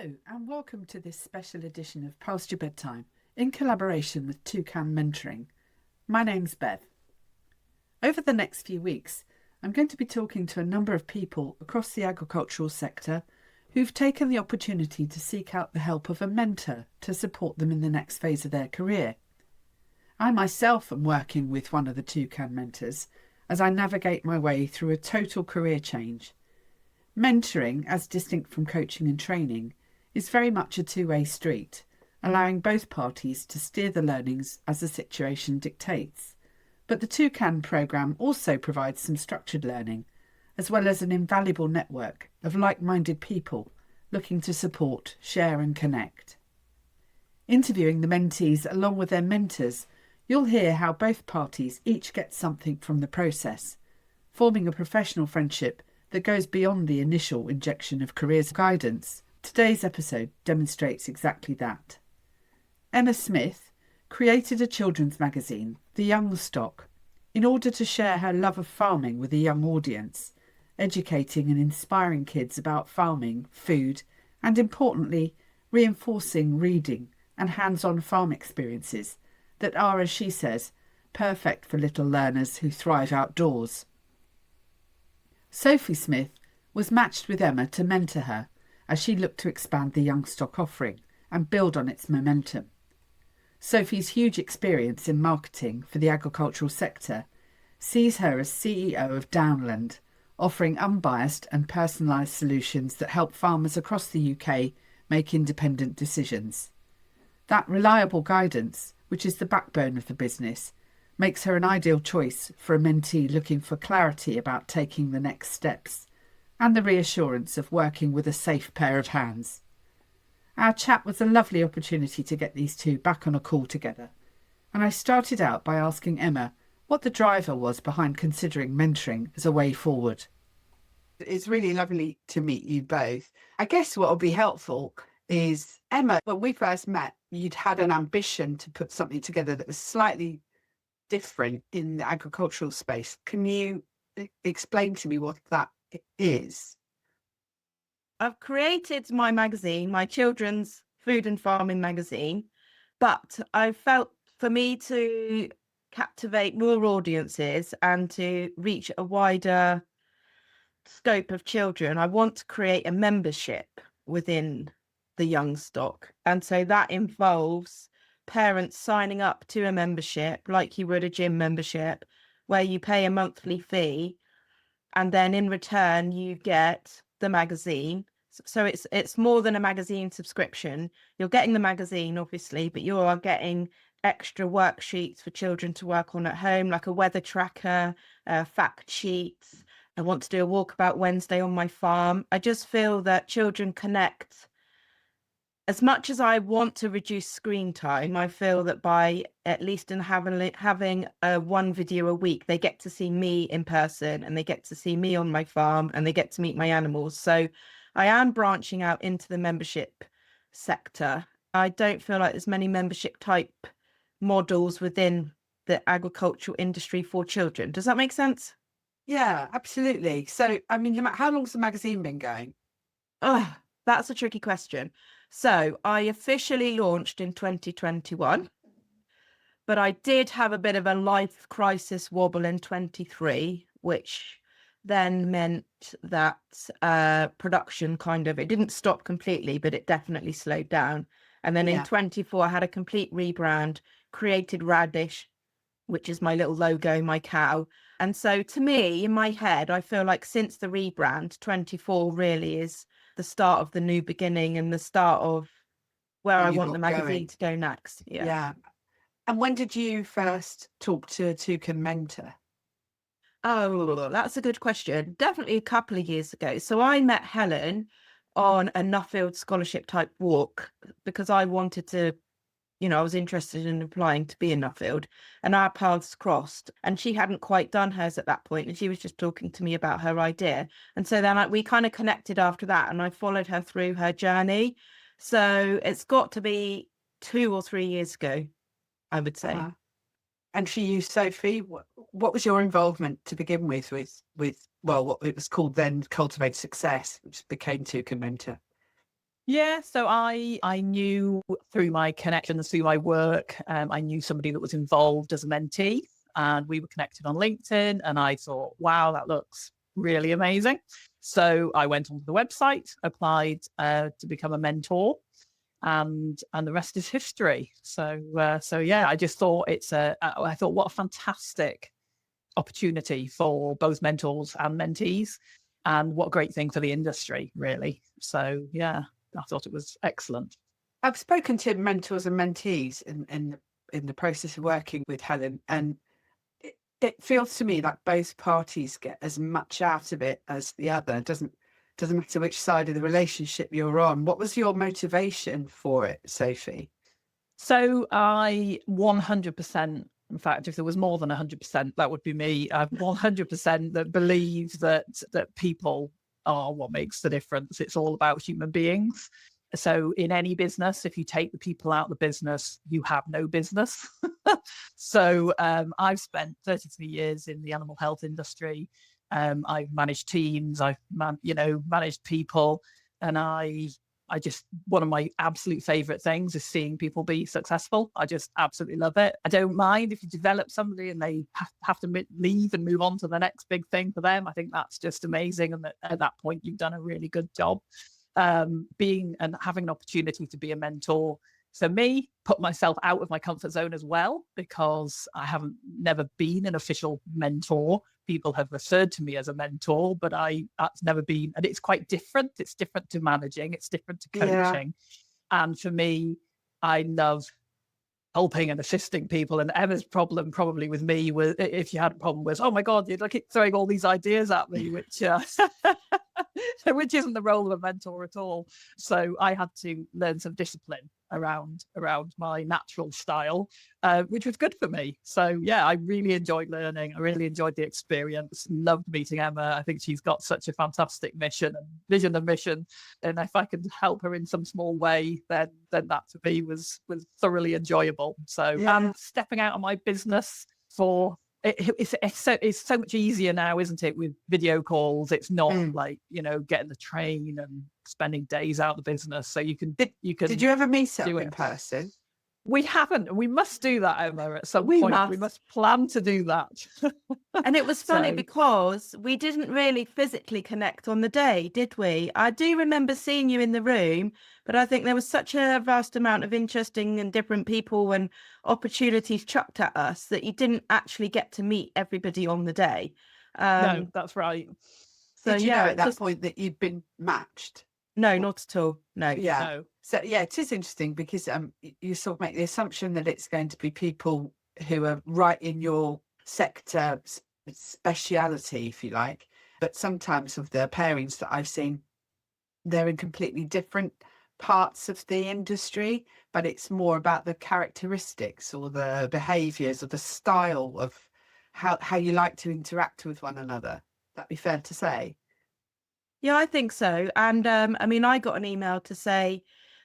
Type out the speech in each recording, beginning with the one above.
Hello and welcome to this special edition of Past Your Bedtime in collaboration with TwoCan Mentoring. My name's Bev. Over the next few weeks, I'm going to be talking to a number of people across the agricultural sector who've taken the opportunity to seek out the help of a mentor to support them in the next phase of their career. I myself am working with one of the TwoCan mentors as I navigate my way through a total career change. Mentoring, as distinct from coaching and training, is very much a two-way street, allowing both parties to steer the learnings as the situation dictates. But the TwoCan programme also provides some structured learning, as well as an invaluable network of like-minded people looking to support, share and connect. Interviewing the mentees along with their mentors, you'll hear how both parties each get something from the process, forming a professional friendship that goes beyond the initial injection of careers guidance. Today's episode demonstrates exactly that. Emma Smith created a children's magazine, The Young Stock, in order to share her love of farming with a young audience, educating and inspiring kids about farming, food, and importantly, reinforcing reading and hands-on farm experiences that are, as she says, perfect for little learners who thrive outdoors. Sophie Smith was matched with Emma to mentor her as she looked to expand the Young Stock offering and build on its momentum. Sophie's huge experience in marketing for the agricultural sector sees her as CEO of Downland, offering unbiased and personalised solutions that help farmers across the UK make independent decisions. That reliable guidance, which is the backbone of the business, makes her an ideal choice for a mentee looking for clarity about taking the next steps and the reassurance of working with a safe pair of hands. Our chat was a lovely opportunity to get these two back on a call together, and I started out by asking Emma what the driver was behind considering mentoring as a way forward. It's really lovely to meet you both. I guess what will be helpful is, Emma, when we first met, you'd had an ambition to put something together that was slightly different in the agricultural space. Can you explain to me what that is? I've created my magazine, my children's food and farming magazine, but I felt for me to captivate more audiences and to reach a wider scope of children, I want to create a membership within the Young Stock. And so that involves parents signing up to a membership like you would a gym membership, where you pay a monthly fee and then in return you get the magazine. So it's more than a magazine subscription. You're getting the magazine obviously, but you are getting extra worksheets for children to work on at home, like a weather tracker, fact sheets. I want to do a walkabout Wednesday on my farm. I just feel that children connect. As much as I want to reduce screen time, I feel that by at least in having one video a week, they get to see me in person and they get to see me on my farm and they get to meet my animals. So I am branching out into the membership sector. I don't feel like there's many membership type models within the agricultural industry for children. Does that make sense? Yeah, absolutely. So, I mean, how long's the magazine been going? Oh, that's a tricky question. So I officially launched in 2021, but I did have a bit of a life crisis wobble in 23, which then meant that production it didn't stop completely, but it definitely slowed down. And then in 24, I had a complete rebrand, created Radish, which is my little logo, my cow. And so to me, in my head, I feel like since the rebrand, 24 really is the start of the new beginning and the start of where I want the magazine to go next. Yeah. And when did you first talk to a TwoCan mentor? Oh, that's a good question. Definitely a couple of years ago. So I met Helen on a Nuffield scholarship type walk because I wanted to, I was interested in applying to be in Nuffield, and our paths crossed, and she hadn't quite done hers at that point, and she was just talking to me about her idea. And so then we kind of connected after that, and I followed her through her journey. So it's got to be 2 or 3 years ago, I would say. And for you, Sophie, what was your involvement to begin with what it was called then Cultivate Success, which became TwoCan Mentor? Yeah, so I knew through my connections, through my work, I knew somebody that was involved as a mentee, and we were connected on LinkedIn. And I thought, wow, that looks really amazing. So I went onto the website, applied to become a mentor, and the rest is history. So yeah, I just thought I thought what a fantastic opportunity for both mentors and mentees, and what a great thing for the industry, really. So yeah, I thought it was excellent. I've spoken to mentors and mentees in the process of working with Helen, and it feels to me like both parties get as much out of it as the other. It doesn't matter which side of the relationship you're on. What was your motivation for it, Sophie? So I 100%, in fact, if there was more than 100%, that would be me. I 100% that believe that people are what makes the difference. It's all about human beings. So in any business, if you take the people out of the business, you have no business. So I've spent 33 years in the animal health industry. I've managed teams, managed people, and I just, one of my absolute favorite things is seeing people be successful. I just absolutely love it. I don't mind if you develop somebody and they have to leave and move on to the next big thing for them. I think that's just amazing. And at that point, you've done a really good job. Being and having an opportunity to be a mentor. So me, put myself out of my comfort zone as well, because I haven't never been an official mentor. People have referred to me as a mentor, but that's never been, and it's quite different. It's different to managing, it's different to coaching. Yeah. And for me, I love helping and assisting people. And Emma's problem probably with me was, if you had a problem, was, oh my God, you're like throwing all these ideas at me, which which isn't the role of a mentor at all. So I had to learn some discipline around my natural style, which was good for me. So yeah, I really enjoyed learning. I really enjoyed the experience. Loved meeting Emma. I think she's got such a fantastic mission and vision and mission. And if I could help her in some small way, then that to me was thoroughly enjoyable. So yeah. Stepping out of my business for it's so much easier now, isn't it, with video calls? It's not like, getting the train and spending days out of the business. So you can. Did you ever meet up in person? We haven't. We must do that, Emma, at some point. We must plan to do that. And it was funny because we didn't really physically connect on the day, did we? I do remember seeing you in the room, but I think there was such a vast amount of interesting and different people and opportunities chucked at us that you didn't actually get to meet everybody on the day. No, that's right. So did you know at that point that you'd been matched? No, not at all. No. Yeah. No. So yeah, it is interesting because you sort of make the assumption that it's going to be people who are right in your sector speciality, if you like. But sometimes of the pairings that I've seen, they're in completely different parts of the industry, but it's more about the characteristics or the behaviours or the style of how you like to interact with one another. That'd be fair to say. Yeah, I think so. And I got an email to say,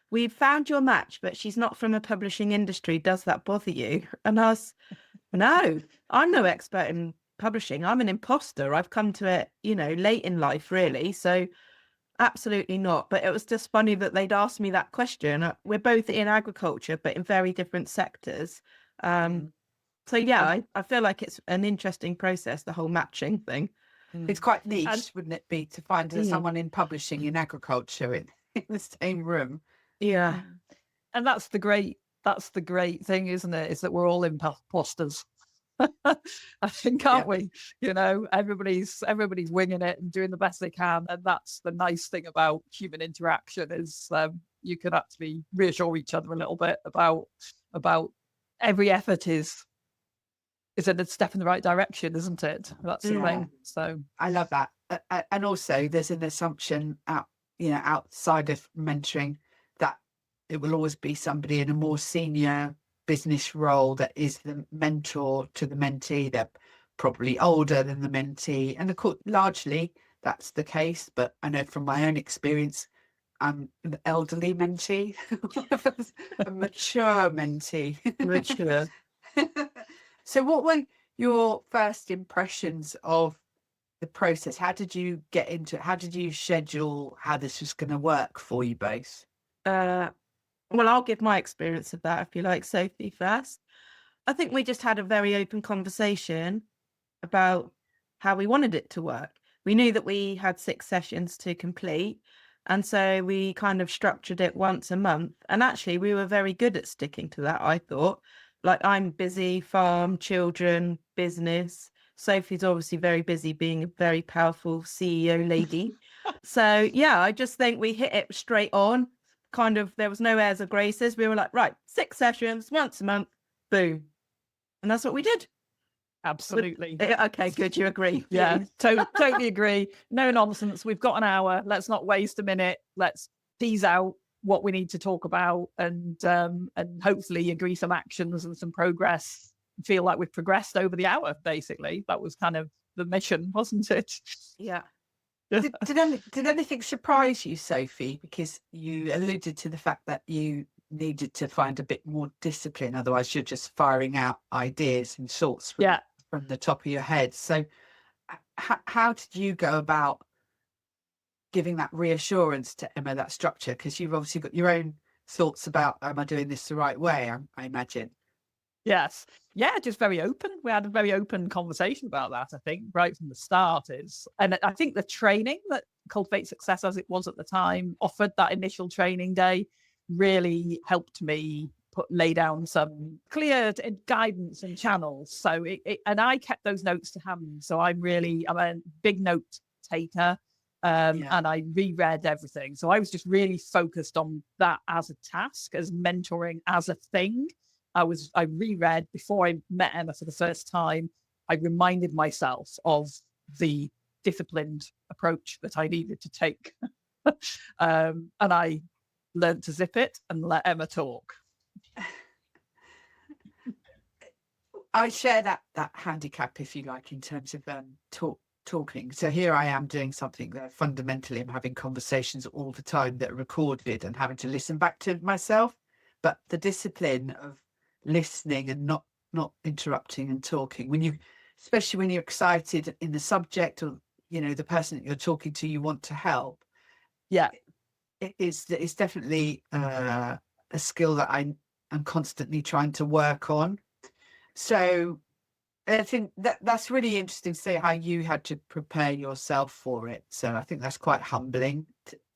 we've found your match, but she's not from a publishing industry. Does that bother you? And I was, no, I'm no expert in publishing. I'm an imposter. I've come to it, late in life, really. So absolutely not. But it was just funny that they'd asked me that question. We're both in agriculture, but in very different sectors. So yeah, I feel like it's an interesting process, the whole matching thing. It's quite niche, wouldn't it be, to find someone in publishing in agriculture in the same room? Yeah. And that's the great thing, isn't it? Is that we're all imposters. I think, aren't we? Everybody's winging it and doing the best they can. And that's the nice thing about human interaction is you can actually reassure each other a little bit about every effort is a step in the right direction, isn't it? That's the thing. So I love that. And also there's an assumption outside of mentoring that it will always be somebody in a more senior business role that is the mentor to the mentee. They're probably older than the mentee. And of course, largely that's the case. But I know from my own experience, I'm an elderly mentee, a mature mentee. Mature. So what were your first impressions of the process? How did you get into it? How did you schedule how this was going to work for you both? Well, I'll give my experience of that if you like, Sophie, first. I think we just had a very open conversation about how we wanted it to work. We knew that we had 6 sessions to complete. And so we kind of structured it once a month. And actually, we were very good at sticking to that, I thought. Like, I'm busy, farm, children, business. Sophie's obviously very busy being a very powerful CEO lady. So, yeah, I just think we hit it straight on. Kind of, there was no airs or graces. We were like, right, 6 sessions, once a month, boom. And that's what we did. Absolutely. Okay, good. You agree? Yeah, totally agree. No nonsense. We've got an hour. Let's not waste a minute. Let's tease out what we need to talk about, and hopefully agree some actions and some progress. Feel like we've progressed over the hour. Basically, that was kind of the mission, wasn't it? Yeah. Did anything surprise you, Sophie? Because you alluded to the fact that you needed to find a bit more discipline, otherwise you're just firing out ideas and thoughts from the top of your head. So how did you go about giving that reassurance to Emma, that structure? Because you've obviously got your own thoughts about, am I doing this the right way, I imagine. Yes. Yeah, just very open. We had a very open conversation about that, I think, right from the start. And I think the training that Cultivate Success, as it was at the time, offered that initial training day, really helped me lay down some clear guidance and channels. So and I kept those notes to hand. So I'm a big note taker. And I reread everything. So I was just really focused on that as a task, as mentoring as a thing. I reread before I met Emma for the first time. I reminded myself of the disciplined approach that I needed to take. And I learned to zip it and let Emma talk. I share that handicap, if you like, in terms of talking. So here I am doing something that fundamentally I'm having conversations all the time that are recorded and having to listen back to myself. But the discipline of listening and not interrupting and talking, especially when you're excited in the subject, or the person that you're talking to, you want to help. It's definitely a skill that I'm constantly trying to work on. So I think that's really interesting to see how you had to prepare yourself for it. So I think that's quite humbling.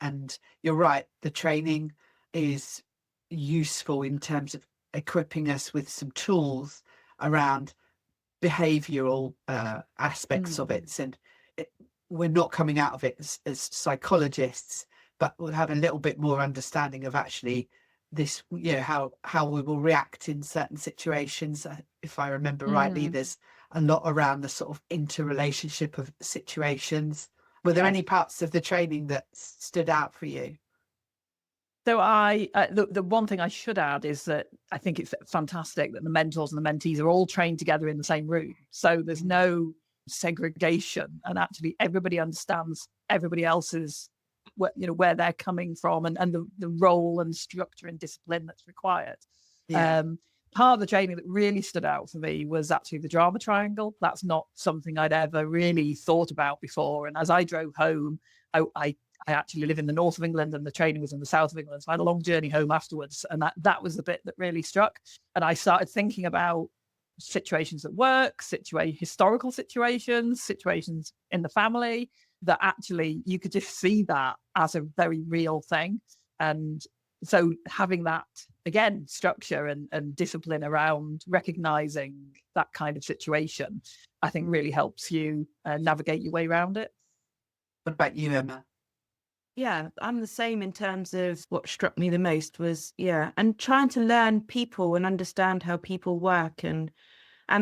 And you're right, the training is useful in terms of equipping us with some tools around behavioural aspects of it. And we're not coming out of it as psychologists, but we'll have a little bit more understanding of actually this, how we will react in certain situations. If I remember rightly, there's a lot around the sort of interrelationship of situations. Were there any parts of the training that stood out for you? So the one thing I should add is that I think it's fantastic that the mentors and the mentees are all trained together in the same room. So there's no segregation, and actually everybody understands everybody else's, where they're coming from, and the role and structure and discipline that's required. Part of the training that really stood out for me was actually the drama triangle. That's not something I'd ever really thought about before. And as I drove home, I actually live in the north of England, and the training was in the south of England. So I had a long journey home afterwards. And that was the bit that really struck. And I started thinking about situations at work, historical situations in the family, that actually you could just see that as a very real thing. And so having that, again, structure and discipline around recognizing that kind of situation, I think really helps you navigate your way around it. What about you, Emma? Yeah, I'm the same in terms of what struck me the most was, and trying to learn people and understand how people work, and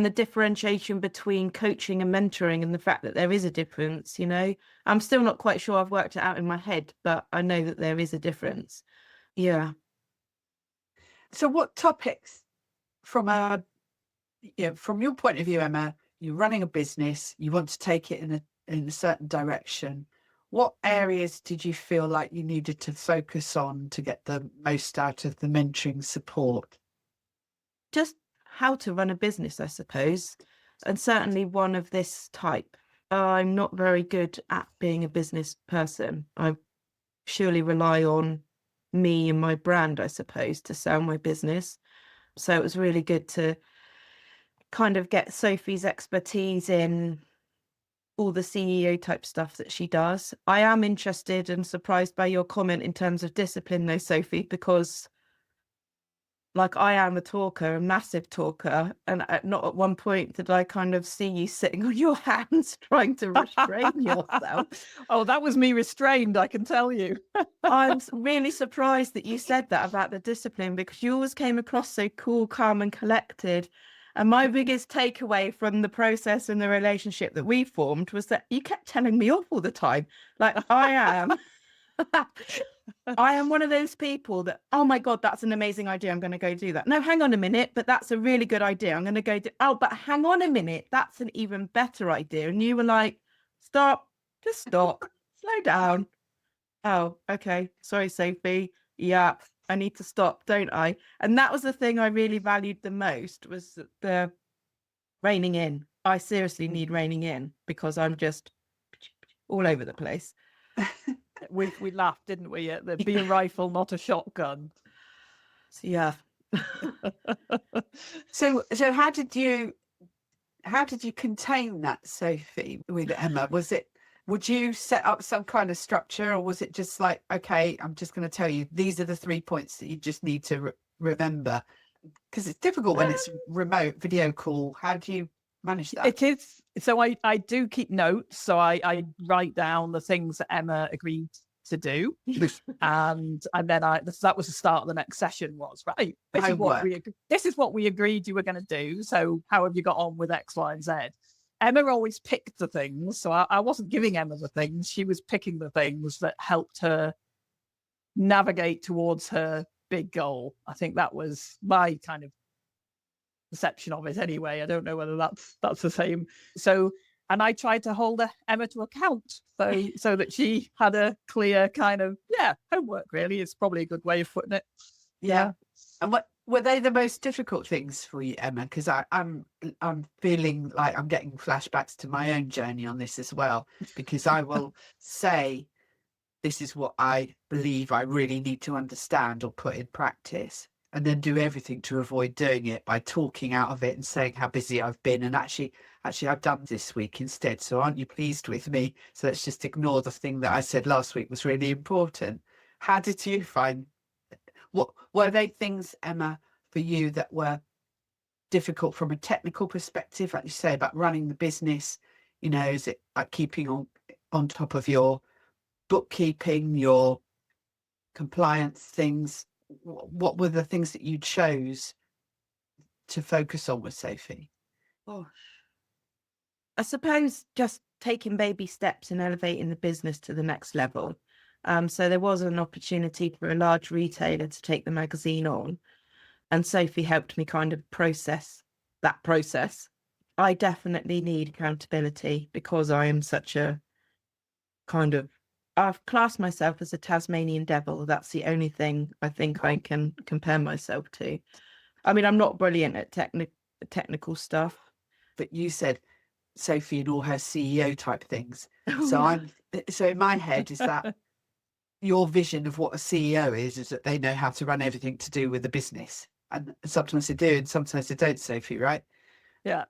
the differentiation between coaching and mentoring, and the fact that there is a difference. I'm still not quite sure I've worked it out in my head, but I know that there is a difference. Yeah. So what topics from your point of view, Emma, you're running a business, you want to take it in a certain direction. What areas did you feel like you needed to focus on to get the most out of the mentoring support? Just how to run a business, I suppose, and certainly one of this type. I'm not very good at being a business person. I surely rely on me and my brand, I suppose, to sell my business. So it was really good to kind of get Sophie's expertise in all the CEO type stuff that she does. I am interested and surprised by your comment in terms of discipline, though, Sophie, because like I am a talker, a massive talker, and not at one point did I kind of see you sitting on your hands trying to restrain yourself. Oh, that was me restrained, I can tell you. I'm really surprised that you said that about the discipline, because you always came across so cool, calm and collected. And my biggest takeaway from the process and the relationship that we formed was that you kept telling me off all the time. Like I am one of those people that, oh my God, that's an amazing idea. I'm going to go do that. No, hang on a minute, but that's a really good idea. I'm going to go do, oh, but hang on a minute. That's an even better idea. And you were like, stop, just stop, slow down. Oh, okay. Sorry, Sophie. Yeah, I need to stop, don't I? And that was the thing I really valued the most, was the reining in. I seriously need reining in because I'm just all over the place. We laughed, didn't we, at the be a rifle, not a shotgun. So, yeah. So how did you contain that, Sophie, with Emma? Would you set up some kind of structure, or was it just like, okay, I'm just going to tell you these are the 3 points that you just need to remember? Because it's difficult when it's remote video call. How do you manage that? It is. So I do keep notes. So I write down the things that Emma agreed to do. and then that was the start of the next session was, right, this is what we agreed you were going to do. So how have you got on with X, Y, and Z? Emma always picked the things. So I wasn't giving Emma the things. She was picking the things that helped her navigate towards her big goal. I think that was my kind of perception of it anyway. I don't know whether that's the same. So, and I tried to hold Emma to account so that she had a clear kind of, homework really is probably a good way of putting it. Yeah. And what were they the most difficult things for you, Emma? Because I'm feeling like I'm getting flashbacks to my own journey on this as well, because I will say, this is what I believe I really need to understand or put in practice, and then do everything to avoid doing it by talking out of it and saying how busy I've been. And actually I've done this week instead. So aren't you pleased with me? So let's just ignore the thing that I said last week was really important. How did you find, what were they things, Emma, for you that were difficult from a technical perspective, like you say, about running the business? You know, is it like keeping on top of your bookkeeping, your compliance things? What were the things that you chose to focus on with Sophie? Oh, I suppose just taking baby steps and elevating the business to the next level. So there was an opportunity for a large retailer to take the magazine on, and Sophie helped me kind of process that process. I definitely need accountability because I am such a kind of, I've classed myself as a Tasmanian devil. That's the only thing I think I can compare myself to. I mean, I'm not brilliant at technical stuff. But you said Sophie and all her CEO type things. Oh, So in my head, is that your vision of what a CEO is that they know how to run everything to do with the business? And sometimes they do, and sometimes they don't, Sophie, right? Yeah.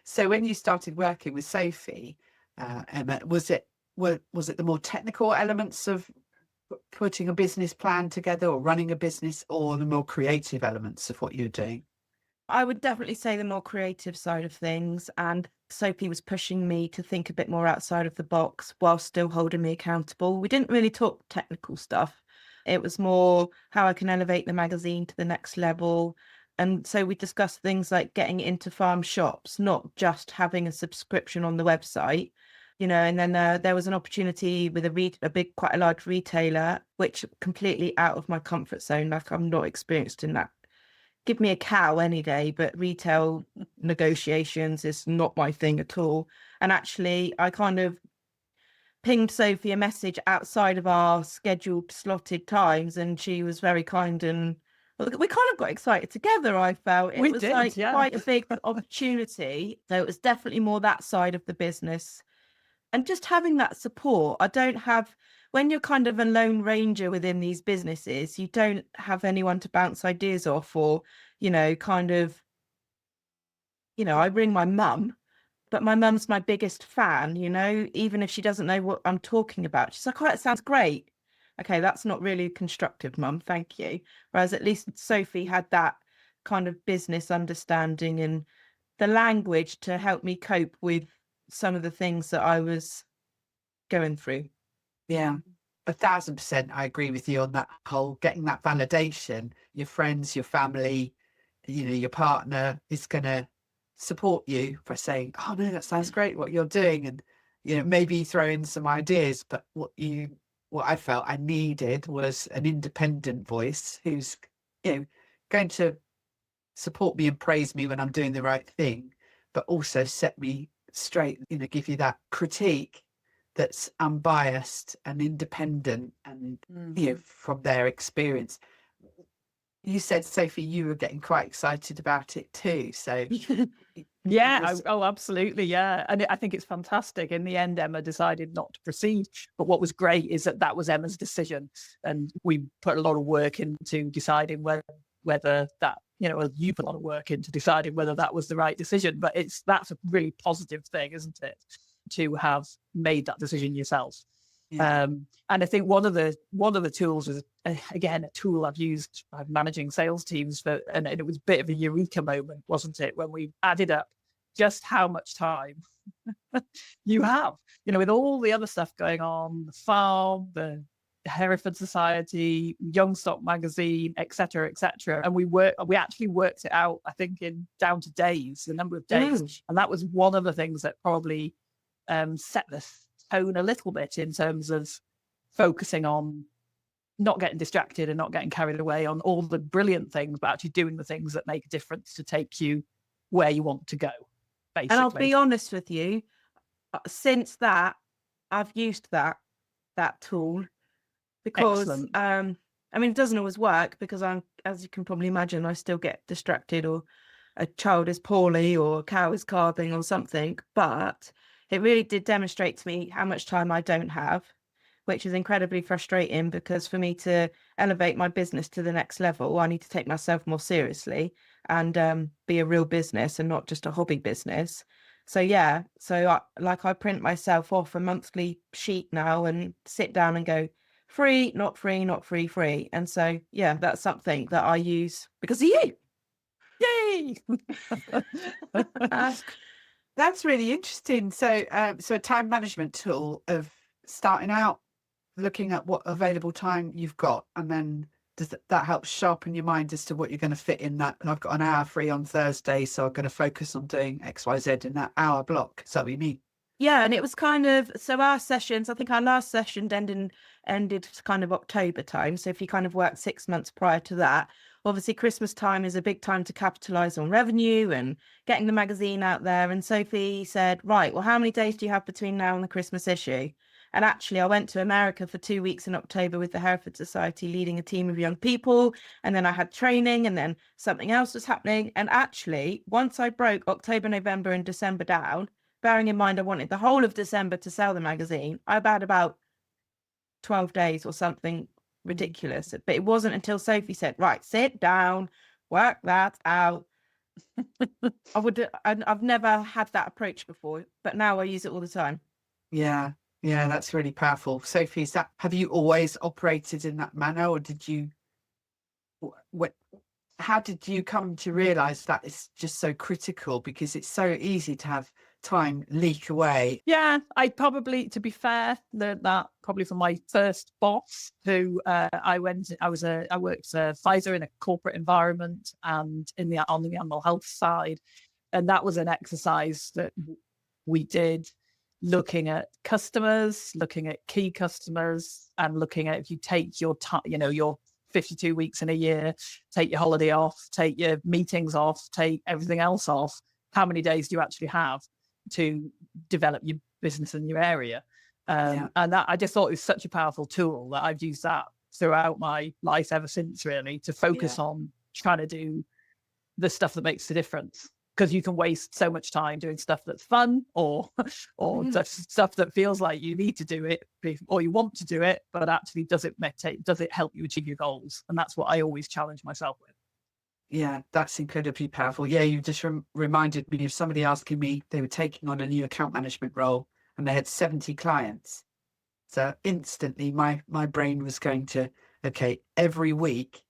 So when you started working with Sophie, Emma, was it the more technical elements of putting a business plan together or running a business, or the more creative elements of what you're doing? I would definitely say the more creative side of things. And Sophie was pushing me to think a bit more outside of the box while still holding me accountable. We didn't really talk technical stuff. It was more how I can elevate the magazine to the next level. And so we discussed things like getting into farm shops, not just having a subscription on the website, and then there was an opportunity with quite a large retailer, which completely out of my comfort zone. Like, I'm not experienced in that. Give me a cow any day, but retail negotiations is not my thing at all. And actually, I kind of pinged Sophie a message outside of our scheduled slotted times, and she was very kind, and we kind of got excited together. I felt it was quite a big opportunity. So it was definitely more that side of the business And just having that support. I don't have, when you're kind of a lone ranger within these businesses, you don't have anyone to bounce ideas off, or, kind of, I ring my mum, but my mum's my biggest fan, even if she doesn't know what I'm talking about. She's like, oh, that sounds great. Okay, that's not really constructive, mum. Thank you. Whereas at least Sophie had that kind of business understanding and the language to help me cope with some of the things that I was going through. Yeah, 1,000%. I agree with you on that whole getting that validation. Your friends, your family, your partner is going to support you by saying, oh no, that sounds great what you're doing. And, maybe throw in some ideas. But what I felt I needed was an independent voice who's, going to support me and praise me when I'm doing the right thing, but also set me straight, give you that critique that's unbiased and independent and, from their experience. You said, Sophie, you were getting quite excited about it too. So yeah, absolutely. Yeah. And I think it's fantastic. In the end, Emma decided not to proceed. But what was great is that was Emma's decision. And we put a lot of work into deciding whether that, you put a lot of work into deciding whether that was the right decision. But that's a really positive thing, isn't it? To have made that decision yourself. Yeah. And I think one of the tools is, again, a tool I've used. I'm managing sales teams and it was a bit of a eureka moment, wasn't it, when we added up just how much time you have, with all the other stuff going on, the farm, the Hereford Society, Young Stock Magazine, etc., etc. And we actually worked it out, I think, in down to days, the number of days. And that was one of the things that probably set the tone a little bit in terms of focusing on not getting distracted and not getting carried away on all the brilliant things, but actually doing the things that make a difference to take you where you want to go, basically. And I'll be honest with you, since that, I've used that tool because, it doesn't always work because as you can probably imagine, I still get distracted, or a child is poorly, or a cow is calving or something, but it really did demonstrate to me how much time I don't have, which is incredibly frustrating because for me to elevate my business to the next level, I need to take myself more seriously and be a real business and not just a hobby business. So yeah, I print myself off a monthly sheet now and sit down and go, free, not free, not free, free. And so, yeah, that's something that I use because of you. Yay! That's really interesting. So, so a time management tool of starting out, looking at what available time you've got, and then that helps sharpen your mind as to what you're going to fit in that. I've got an hour free on Thursday, so I'm going to focus on doing X, Y, Z in that hour block. Is that what you mean? Yeah, and it was kind of, so our sessions, I think our last session ended kind of October time. So if you kind of worked 6 months prior to that, obviously Christmas time is a big time to capitalize on revenue and getting the magazine out there. And Sophie said, right, well, how many days do you have between now and the Christmas issue? And actually, I went to America for 2 weeks in October with the Hereford Society, leading a team of young people. And then I had training, and then something else was happening. And actually, once I broke October, November, and December down, bearing in mind I wanted the whole of December to sell the magazine, I had about 12 days or something ridiculous. But it wasn't until Sophie said, right, sit down, work that out. I've never had that approach before, but now I use it all the time. Yeah, that's really powerful. Sophie, have you always operated in that manner, or how did you come to realize that it's just so critical, because it's so easy to have time leak away? Yeah, I probably, to be fair, learned that probably from my first boss, who I worked Pfizer in a corporate environment and on the animal health side, and that was an exercise that we did, looking at customers, looking at key customers, and looking at, if you take your time, your 52 weeks in a year, take your holiday off, take your meetings off, take everything else off, how many days do you actually have to develop your business in your area? And that, I just thought it was such a powerful tool that I've used that throughout my life ever since, really, to focus on trying to do the stuff that makes the difference. because you can waste so much time doing stuff that's fun or stuff that feels like you need to do it or you want to do it, but actually does it help you achieve your goals? And that's what I always challenge myself with. Yeah, that's incredibly powerful. Yeah, you just reminded me of somebody asking me, they were taking on a new account management role and they had 70 clients. So instantly my brain was going to, okay, every week,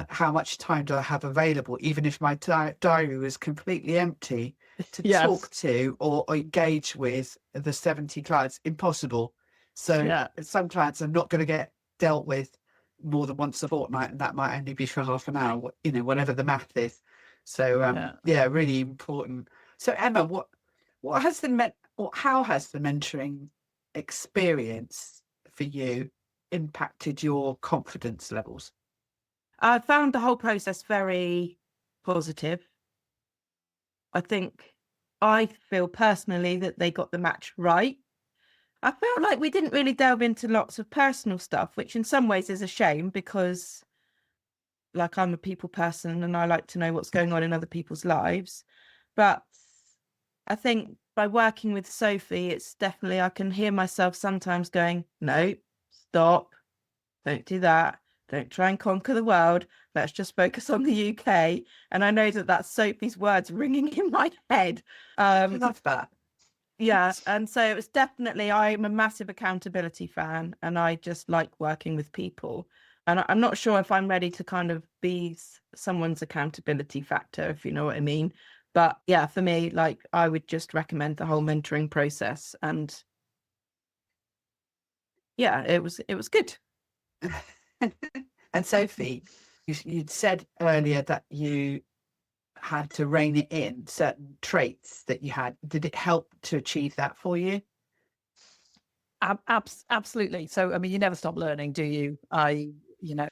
how much time do I have available, even if my diary was completely empty, to talk to or engage with the 70 clients? Impossible. So some clients are not going to get dealt with more than once a fortnight, and that might only be for half an hour, whatever the math is. So really important. So Emma, what has how has the mentoring experience for you impacted your confidence levels? I found the whole process very positive. I feel personally that they got the match right. I felt like we didn't really delve into lots of personal stuff, which in some ways is a shame because, like, I'm a people person and I like to know what's going on in other people's lives. But I think by working with Sophie, it's definitely, I can hear myself sometimes going, no, stop, don't do that. Don't try and conquer the world. Let's just focus on the UK. And I know that that's Sophie's words ringing in my head. I love that. Yeah. And so it was definitely, I'm a massive accountability fan and I just like working with people. And I'm not sure if I'm ready to kind of be someone's accountability factor, if you know what I mean. But yeah, for me, like, I would just recommend the whole mentoring process. And yeah, it was good. And Sophie, you'd said earlier that you had to rein it in, certain traits that you had. Did it help to achieve that for you? Absolutely. So, I mean, you never stop learning, do you?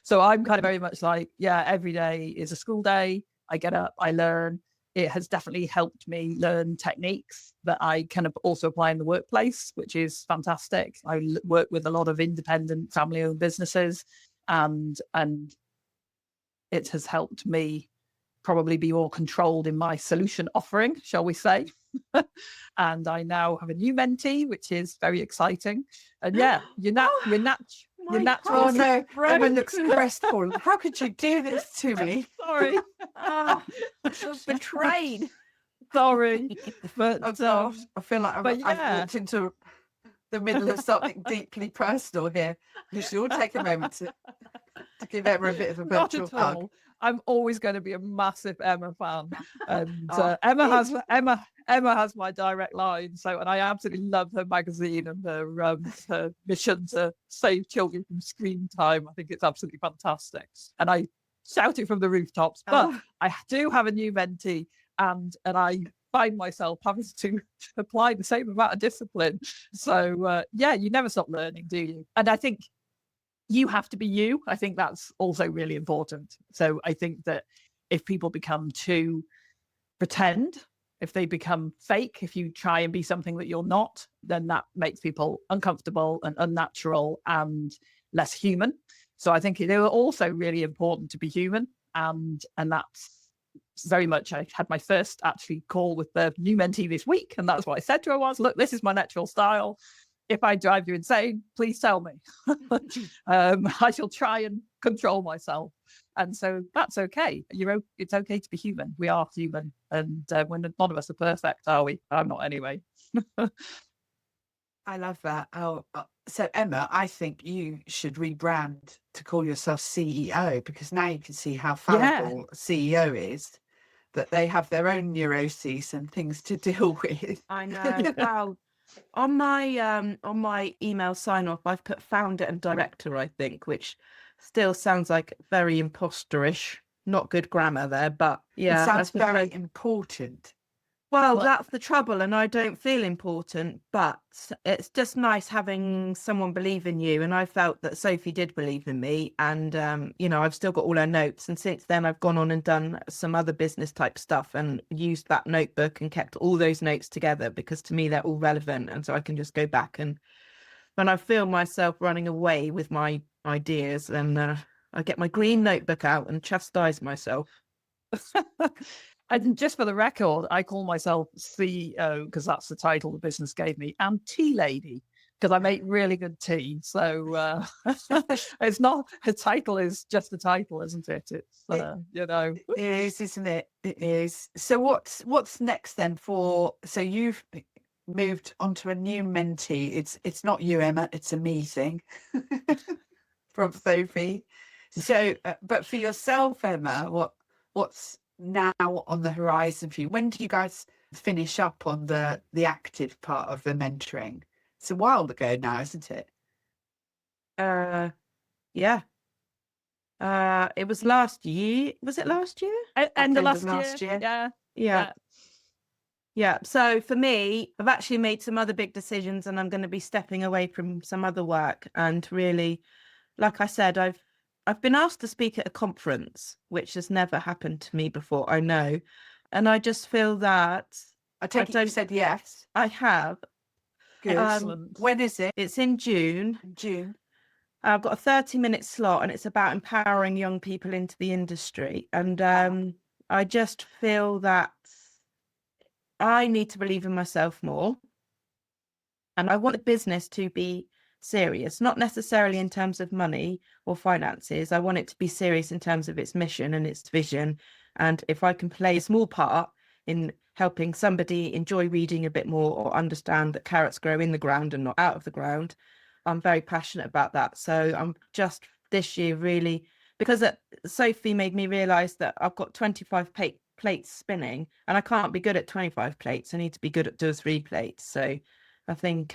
So I'm kind of very much like, every day is a school day. I get up, I learn. It has definitely helped me learn techniques that I can also apply in the workplace, which is fantastic. I work with a lot of independent family-owned businesses, and it has helped me probably be more controlled in my solution offering, shall we say. And I now have a new mentee, which is very exciting. And you're natural. Oh no, Emma looks crestfallen. How could you do this to me? Sorry. I was betrayed. Sorry. But oh gosh, I feel like I've walked into the middle of something deeply personal here. You should all take a moment to give Emma a bit of a virtual hug. I'm always going to be a massive Emma fan, and Emma has my direct line. And I absolutely love her magazine and her mission to save children from screen time. I think it's absolutely fantastic, and I shout it from the rooftops. But I do have a new mentee, and I find myself having to apply the same amount of discipline. So you never stop learning, do you? And I think you have to be you. I think that's also really important. So I think that if people become too pretend, if they become fake, if you try and be something that you're not, then that makes people uncomfortable and unnatural and less human. So I think it is also really important to be human. And that's very much, I had my first actually call with the new mentee this week. And that's what I said to her was, look, this is my natural style. If I drive you insane, please tell me. I shall try and control myself. And so that's okay. It's okay to be human. We are human. And when none of us are perfect, are we? I'm not anyway. I love that. So Emma, I think you should rebrand to call yourself CEO, because now you can see how fallible a CEO is, that they have their own neuroses and things to deal with. I know. Wow. On my email sign off, I've put founder and director, I think, which still sounds like very imposterish. Not good grammar there, but yeah. It sounds very important. Well, that's the trouble, and I don't feel important, but it's just nice having someone believe in you. And I felt that Sophie did believe in me, and I've still got all her notes. And since then, I've gone on and done some other business type stuff and used that notebook and kept all those notes together, because to me they're all relevant, and so I can just go back and when I feel myself running away with my ideas, and I get my green notebook out and chastise myself. And just for the record, I call myself CEO because that's the title the business gave me, and tea lady because I make really good tea. So it's not a title; is just a title, isn't it? It's It is, isn't it? It is. So what's next then so you've moved on to a new mentee. It's not you, Emma, it's a me thing from Sophie. So but for yourself, Emma, what's now on the horizon for you? When do you guys finish up on the active part of the mentoring? It's a while ago now, isn't it? Yeah. It was last year. Was it last year? End of End last year. Yeah. Yeah. So for me, I've actually made some other big decisions, and I'm going to be stepping away from some other work. And really, like I said, I've been asked to speak at a conference, which has never happened to me before, I know. And I just feel that I take it you said yes. I have. Good. Excellent. When is it? It's in June. June. I've got a 30-minute slot, and it's about empowering young people into the industry. And I just feel that I need to believe in myself more. And I want the business to be serious, not necessarily in terms of money or finances. I want it to be serious in terms of its mission and its vision. And if I can play a small part in helping somebody enjoy reading a bit more or understand that carrots grow in the ground and not out of the ground, I'm very passionate about that. So I'm just this year really, because Sophie made me realise that I've got 25 plates spinning, and I can't be good at 25 plates. I need to be good at 2 or 3 plates. So I think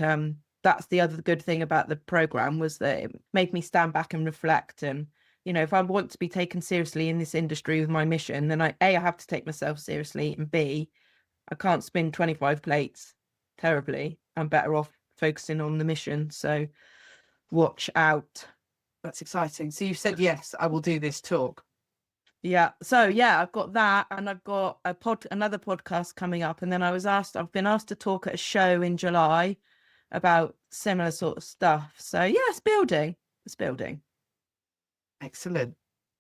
that's the other good thing about the programme, was that it made me stand back and reflect. And, you know, if I want to be taken seriously in this industry with my mission, then I have to take myself seriously, and B, I can't spin 25 plates terribly. I'm better off focusing on the mission. So watch out. That's exciting. So you've said, yes, I will do this talk. Yeah. So yeah, I've got that, and I've got another podcast coming up. And then I've been asked to talk at a show in July about similar sort of stuff. So yeah, it's building. Excellent.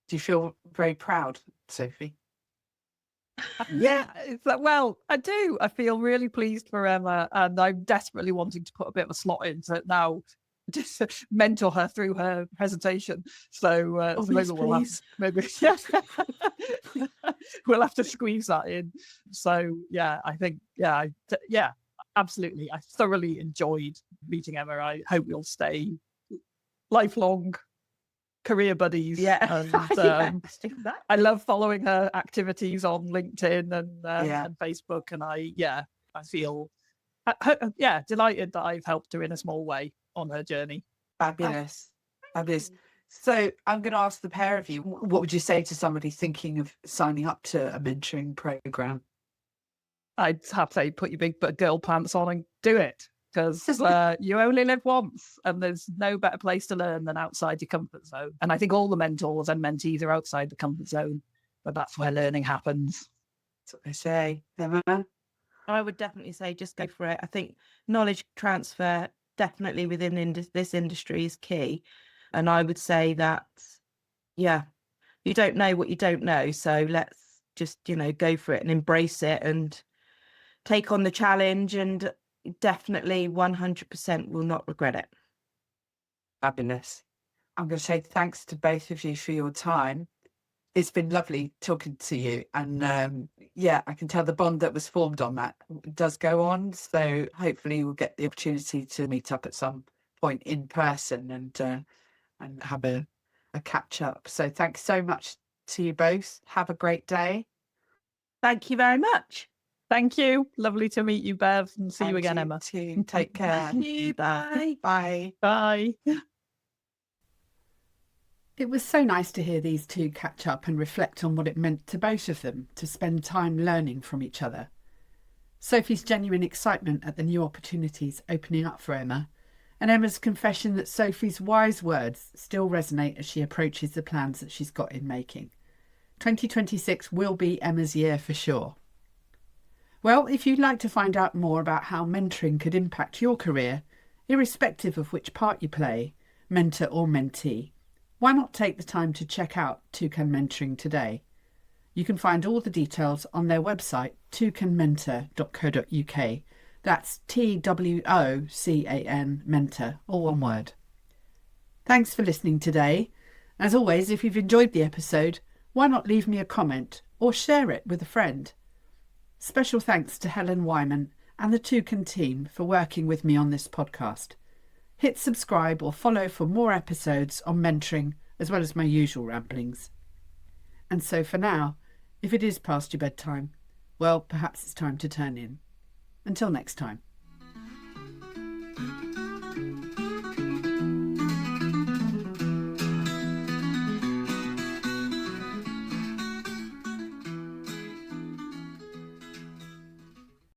Do you feel very proud, Sophie? Yeah, it's like, well, I do. I feel really pleased for Emma, and I'm desperately wanting to put a bit of a slot in to now just mentor her through her presentation. So, so maybe we'll have to squeeze that in. So yeah, I think absolutely. I thoroughly enjoyed meeting Emma. I hope we'll stay lifelong career buddies. Yeah. And I love following her activities on LinkedIn and Facebook, and I feel delighted that I've helped her in a small way on her journey. Fabulous. So I'm going to ask the pair of you, what would you say to somebody thinking of signing up to a mentoring program? I'd have to say, put your big girl pants on and do it, because you only live once, and there's no better place to learn than outside your comfort zone. And I think all the mentors and mentees are outside the comfort zone, but that's where learning happens. That's what they say. Emma? I would definitely say just go for it. I think knowledge transfer definitely within this industry is key. And I would say that, you don't know what you don't know. So let's just, go for it and embrace it and take on the challenge, and definitely 100% will not regret it. Fabulous. I'm going to say thanks to both of you for your time. It's been lovely talking to you. And I can tell the bond that was formed on that does go on. So hopefully we'll get the opportunity to meet up at some point in person and have a catch up. So thanks so much to you both. Have a great day. Thank you very much. Thank you. Lovely to meet you, Bev, and see you again, Emma. Too. Take care. Thank you. Bye. Bye. Bye. It was so nice to hear these two catch up and reflect on what it meant to both of them to spend time learning from each other. Sophie's genuine excitement at the new opportunities opening up for Emma, and Emma's confession that Sophie's wise words still resonate as she approaches the plans that she's got in making. 2026 will be Emma's year for sure. Well, if you'd like to find out more about how mentoring could impact your career, irrespective of which part you play, mentor or mentee, why not take the time to check out TwoCan Mentoring today? You can find all the details on their website, twocanmentor.co.uk. That's TWOCAN Mentor, all one word. Thanks for listening today. As always, if you've enjoyed the episode, why not leave me a comment or share it with a friend? Special thanks to Helen Wyman and the TwoCan team for working with me on this podcast. Hit subscribe or follow for more episodes on mentoring, as well as my usual ramblings. And so for now, if it is past your bedtime, well, perhaps it's time to turn in. Until next time.